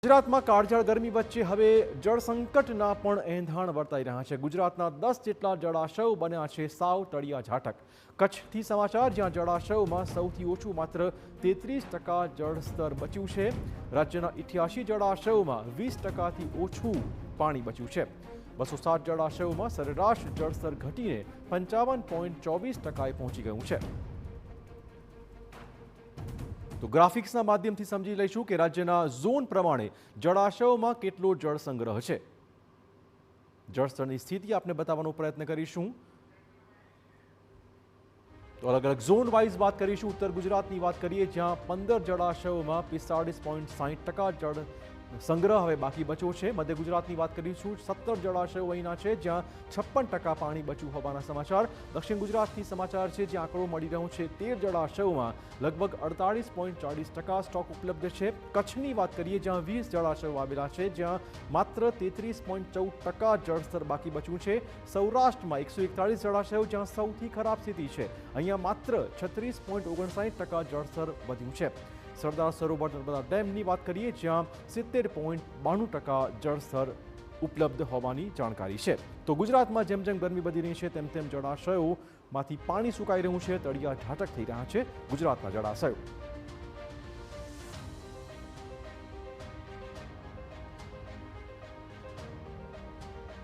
ગુજરાતમાં કાળઝાળ ગરમી વચ્ચે હવે જળ સંકટના પણ એંધાણ વર્તાઈ રહ્યા છે। ગુજરાતના 10 જેટલા જળાશયો બન્યા છે સાવ તળિયા ઝાટક। કચ્છથી સમાચાર, જ્યાં જળાશયોમાં સૌથી ઓછું માત્ર 33% જળસ્તર બચ્યું છે। રાજ્યના 88 જળાશયોમાં 20%થી ઓછું પાણી બચ્યું છે। 207 જળાશયોમાં સરેરાશ જળસ્તર ઘટીને 55.24%એ પહોંચી ગયું છે। તો ગ્રાફિક્સના માધ્યમથી સમજી લઈશું કે રાજ્યના ઝોન પ્રમાણે જળાશયોમાં કેટલો જળ સંગ્રહ છે। જળસ્તરની સ્થિતિ આપને બતાવવાનો પ્રયત્ન કરીશું। તો અલગ અલગ ઝોન વાઇઝ વાત કરીશું। ઉત્તર ગુજરાતની વાત કરીએ, જ્યાં 15 જળાશયોમાં 45.60% જળ સંગ્રહ હવે બાકી બચ્યો છે। મધ્ય ગુજરાતની વાત કરીશું, 17 જળાશયો અહીંના છે, જ્યાં 56% પાણી બચ્યું હોવાના સમાચાર। દક્ષિણ ગુજરાતથી સમાચાર છે, જ્યાં આંકડો મળી રહ્યો છે 13 જળાશયોમાં લગભગ 48.40% સ્ટોક ઉપલબ્ધ છે। કચ્છની વાત કરીએ, જ્યાં 20 જળાશયો આવેલા છે, જ્યાં માત્ર 33.14% જળસ્તર બાકી બચ્યું છે। સૌરાષ્ટ્રમાં 141 જળાશયો, જ્યાં સૌથી ખરાબ સ્થિતિ છે, અહીંયા માત્ર 36.59% જળસ્તર વધ્યું છે। સરદાર સરોવર નર્મદા ડેમની વાત કરીએ, જ્યાં 70.92% જળસ્તર ઉપલબ્ધ હોવાની જાણકારી છે। તો ગુજરાતમાં જેમ જેમ ગરમી વધી રહી છે, તેમ તેમ જળાશયોમાંથી પાણી સુકાઈ રહ્યું છે, તળિયા ઝાટક થઈ રહ્યા છે ગુજરાતના જળાશયો।